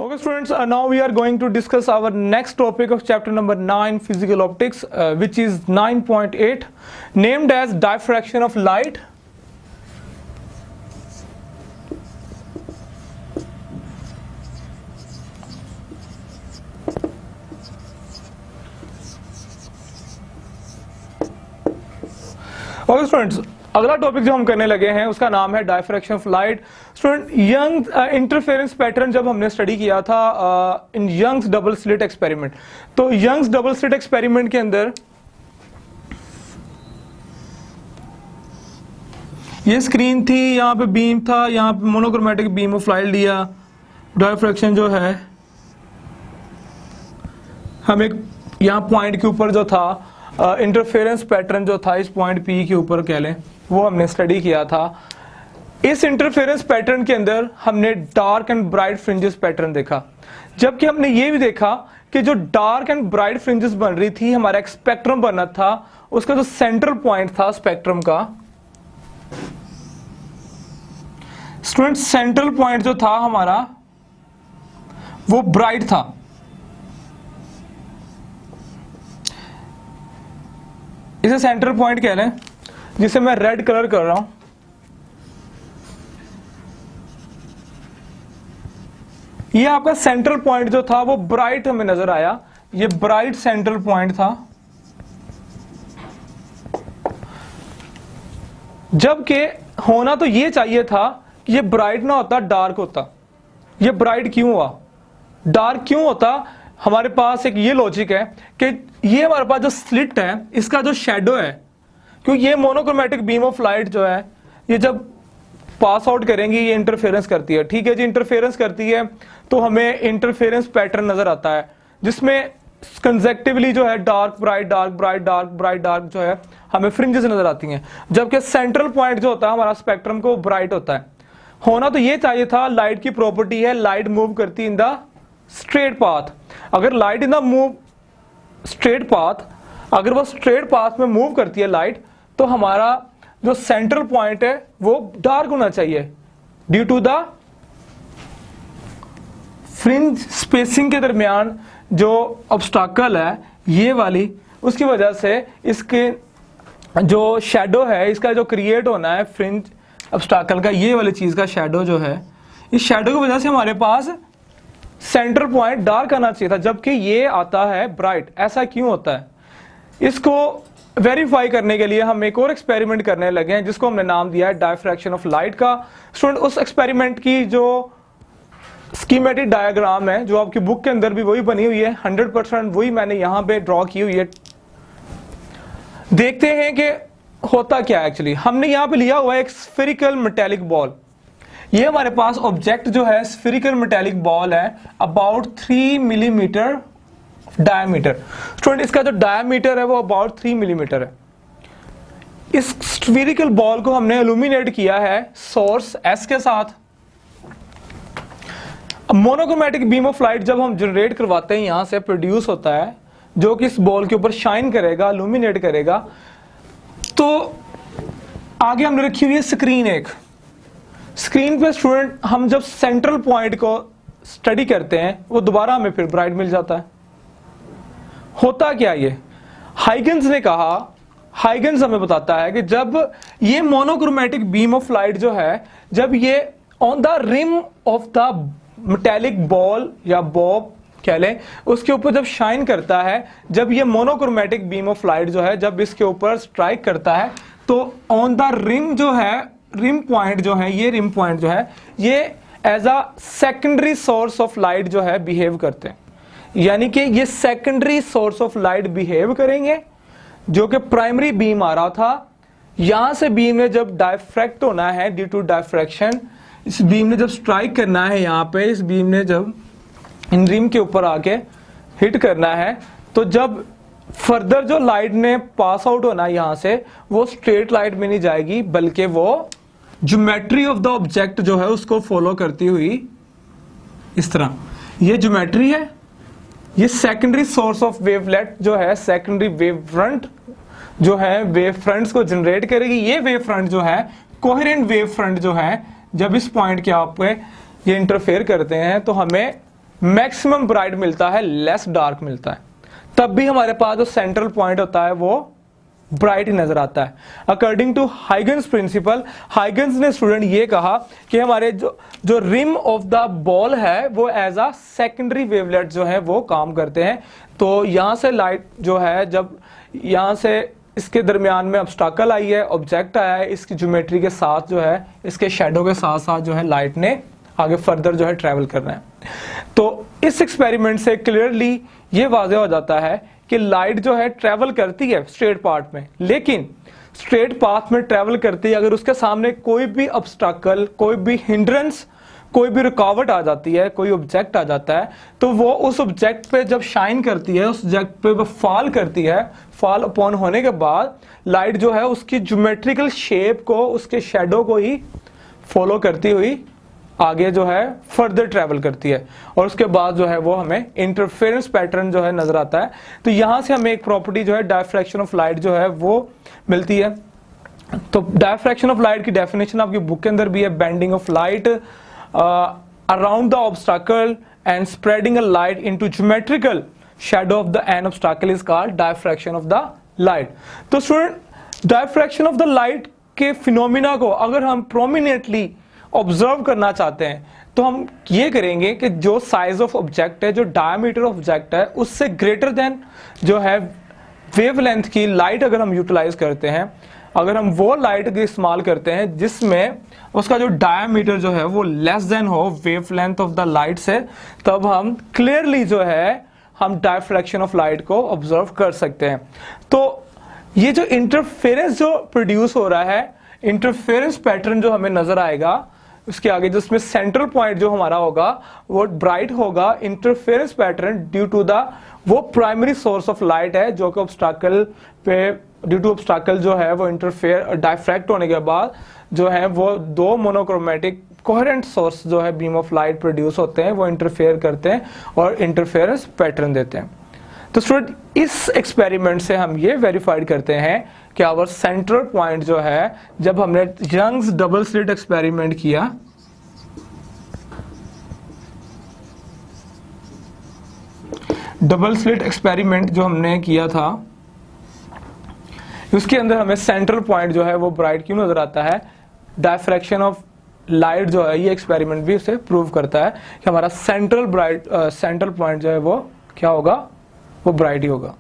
Okay students, now we are going to discuss our next topic of chapter number 9 physical optics, which is 9.8, named as diffraction of light. Okay students, अगला topic जो हम करने लगे हैं उसका नाम है diffraction of light. Student, Young interference pattern जब हमने स्टडी किया था in Young's double slit experiment, तो यंग्स डबल स्लिट एक्सपेरिमेंट के अंदर ये स्क्रीन थी, यहाँ पे बीम था, यहाँ पे मोनोक्रोमेटिक बीम ऑफ लाइट लिया. डायफ्रैक्शन जो है हम एक यहाँ पॉइंट के ऊपर जो था इंटरफेरेंस पैटर्न जो था इस पॉइंट पी के ऊपर कह लें, वो हमने स्टडी किया था. इस इंटरफेरेंस पैटर्न के अंदर हमने dark and bright fringes pattern देखा, जबकि हमने ये भी देखा कि जो डार्क एंड ब्राइट फ्रिंजेस बन रही थी, हमारा एक स्पेक्ट्रम बना था, उसका जो सेंट्रल पॉइंट था स्पेक्ट्रम का, स्टूडेंट सेंट्रल पॉइंट जो था हमारा वो ब्राइट था. इसे सेंट्रल पॉइंट कह लें, जिसे मैं रेड कलर कर रहा हूं. ये आपका सेंट्रल पॉइंट जो था वो ब्राइट हमें नजर आया, ये ब्राइट सेंट्रल पॉइंट था. जबकि होना तो ये चाहिए था कि ये ब्राइट ना होता, डार्क होता. ये ब्राइट क्यों हुआ, डार्क क्यों होता? हमारे पास एक ये लॉजिक है कि ये हमारे पास जो स्लिट है इसका जो शेडो है, क्योंकि ये मोनोक्रोमेटिक बीम ऑफ लाइट जो है ये जब पास आउट करेंगी ये इंटरफेरेंस करती है. ठीक है जी, इंटरफेरेंस करती है तो हमें इंटरफेरेंस पैटर्न नजर आता है, जिसमें कंसेक्टिवली जो है dark bright dark bright dark bright dark जो है हमें फ्रिंजेस नजर आती हैं. जबकि सेंट्रल पॉइंट जो होता है हमारा स्पेक्ट्रम को ब्राइट होता है. होना तो ये चाहिए था, लाइट की प्रॉपर्टी है लाइट मूव करती इन द स्ट्रेट पाथ. अगर light in the move straight path, अगर वो स्ट्रेट पाथ में मूव करती है लाइट, तो हमारा जो सेंट्रल पॉइंट है वो डार्क होना चाहिए due to the fringe spacing के दरमियान जो ऑब्स्टैकल है ये वाली, उसकी वजह से इसके जो शेडो है इसका जो क्रिएट होना है फ्रिंज ऑब्स्टैकल का, ये वाली चीज का शेडो जो है, इस शेडो की वजह से हमारे पास सेंट्रल पॉइंट डार्क आना चाहिए था, जबकि ये आता है ब्राइट. ऐसा क्यों होता है? इसको वेरीफाई करने के लिए हम एक और एक्सपेरिमेंट करने लगे हैं, जिसको हमने नाम दिया है डायफ्रैक्शन ऑफ लाइट का. स्टूडेंट, उस एक्सपेरिमेंट की जो स्कीमेटिक डायग्राम है जो आपकी बुक के अंदर भी वही बनी हुई है, 100% वही मैंने यहां पे ड्रॉ की हुई है. देखते हैं कि होता क्या है. एक्चुअली हमने यहां पे लिया हुआ है एक स्फेरिकल मेटेलिक बॉल. ये हमारे पास ऑब्जेक्ट जो है स्फेरिकल मेटेलिक बॉल है, अबाउट 3 मिलीमीटर डायमीटर. स्टूडेंट, इसका जो डायमीटर है वो अबाउट 3 मिलीमीटर है. इस स्फेरिकल बॉल को हमने इल्यूमिनेट किया है सोर्स एस के साथ. मोनोक्रोमेटिक बीम ऑफ लाइट जब हम जनरेट करवाते हैं यहां से प्रोड्यूस होता है, जो कि इस बॉल के ऊपर शाइन करेगा, इल्यूमिनेट करेगा. तो आगे हमने रखी हुई है स्क्रीन. एक स्क्रीन पे स्टूडेंट हम जब सेंट्रल पॉइंट को स्टडी करते हैं वो दोबारा हमें फिर ब्राइट मिल जाता है. होता क्या ये? हाइगन्स ने कहा, हाइगन्स हमें बताता है कि जब ये मोनोक्रोमेटिक बीम ऑफ लाइट जो है, जब ये on the rim of the metallic ball या बॉब कह लें, उसके ऊपर जब शाइन करता है, जब ये मोनोक्रोमेटिक बीम ऑफ लाइट जो है जब इसके ऊपर स्ट्राइक करता है, तो ऑन द रिम जो है, रिम पॉइंट जो है, ये रिम पॉइंट जो है ये as a secondary source of light जो है बिहेव करते हैं. यानी कि ये secondary source of light behave करेंगे, जो कि प्राइमरी बीम आ रहा था, यहां से बीम ने जब डायफ्रैक्ट होना है ड्यू टू डायफ्रैक्शन, इस बीम ने जब स्ट्राइक करना है यहां पे, इस बीम ने जब इन रिम के ऊपर आके हिट करना है, तो जब फर्दर जो लाइट ने पास आउट होना है यहां से, वो स्ट्रेट लाइट में नहीं जाएगी, बल्कि वो ज्योमेट्री ऑफ द ऑब्जेक्ट जो है उसको फॉलो करती हुई इस तरह, ये ज्योमेट्री है, ये सेकेंडरी सोर्स ऑफ वेवलेट जो है, सेकेंडरी वेव फ्रंट जो है वेव फ्रंट्स को जनरेट करेगी. ये वेव फ्रंट जो है कोहेरेंट वेव फ्रंट जो है, जब इस पॉइंट के आप पे ये इंटरफेयर करते हैं तो हमें मैक्सिमम ब्राइट मिलता है, लेस डार्क मिलता है, तब भी हमारे पास जो सेंट्रल पॉइंट होता है वो ब्राइट ही नजर आता है। According to Huygens principle, Huygens ने स्टूडेंट ये कहा कि हमारे जो रिम ऑफ द बॉल है वो एज अ सेकेंडरी वेवलेट जो है वो काम करते हैं। तो यहां से लाइट जो है, जब यहां से इसके दरमियान में ऑब्स्टैकल आई है, ऑब्जेक्ट आया है, इसकी ज्योमेट्री के साथ जो है, इसके शेडो के साथ साथ जो है लाइट ने आगे फर्दर जो है ट्रेवल करना है। तो इस एक्सपेरिमेंट से क्लियरली ये वाज़ेह हो जाता है कि लाइट जो है ट्रेवल करती है स्ट्रेट पाथ में, लेकिन स्ट्रेट पाथ में ट्रेवल करती है अगर उसके सामने कोई भी ऑब्स्टैकल, कोई भी हिंड्रेंस, कोई भी रुकावट आ जाती है, कोई ऑब्जेक्ट आ जाता है, तो वो उस ऑब्जेक्ट पे जब शाइन करती है, उस ऑब्जेक्ट पे वो फॉल करती है, फॉल अपॉन होने के बाद लाइट जो है उसकी ज्योमेट्रिकल शेप को, उसके शेडो को ही फॉलो करती हुई आगे जो है फर्दर ट्रेवल करती है, और उसके बाद जो है वो हमें इंटरफेरेंस पैटर्न जो है नजर आता है। तो यहां से हमें एक प्रॉपर्टी जो है डायफ्रैक्शन ऑफ लाइट जो है वो मिलती है। तो डायफ्रैक्शन ऑफ लाइट की डेफिनेशन आपकी बुक के अंदर भी है, bending of light around the obstacle and spreading a light into geometrical shadow of the an obstacle is called diffraction of the light. तो student diffraction of the light के phenomena को अगर हम प्रोमिनेंटली ऑब्जर्व करना चाहते हैं तो हम ये करेंगे कि जो साइज ऑफ ऑब्जेक्ट है, जो डायमीटर ऑफ ऑब्जेक्ट है, उससे ग्रेटर देन जो है वेवलेंथ की लाइट अगर हम यूटिलाइज करते हैं, अगर हम वो लाइट का इस्तेमाल करते हैं जिसमें उसका जो डायमीटर जो है वो लेस देन हो वेवलेंथ ऑफ द लाइट से, तब हम क्लियरली जो है हम डायफ्रैक्शन ऑफ लाइट को ऑब्जर्व कर सकते हैं। तो ये जो इंटरफेरेंस जो प्रोड्यूस हो रहा है, इंटरफेरेंस पैटर्न जो हमें नजर आएगा, उसके आगे जिसमें सेंट्रल पॉइंट जो हमारा होगा वो ब्राइट होगा। Interference pattern due to the वो प्राइमरी सोर्स ऑफ लाइट है जो कि ऑब्स्टैकल पे, ड्यू टू ऑब्स्टैकल जो है वो इंटरफेयर डायफ्रैक्ट होने के बाद जो है वो दो मोनोक्रोमेटिक कोहेरेंट सोर्स जो है बीम ऑफ लाइट प्रोड्यूस होते हैं, वो इंटरफेयर करते हैं और इंटरफेरेंस पैटर्न देते हैं। तो स्टूडेंट इस एक्सपेरिमेंट से हम ये वेरीफाइड करते हैं कि आवर सेंट्रल पॉइंट जो है, जब हमने यंग्स डबल स्लिट एक्सपेरिमेंट किया, डबल स्लिट एक्सपेरिमेंट जो हमने किया था, उसके अंदर हमें सेंट्रल पॉइंट जो है वो ब्राइट क्यों नजर आता है, डायफ्रैक्शन ऑफ लाइट जो है, ये एक्सपेरिमेंट भी उसे प्रूव करता है कि हमारा सेंट्रल पॉइंट जो है वो क्या होगा, वो ब्राइट ही होगा।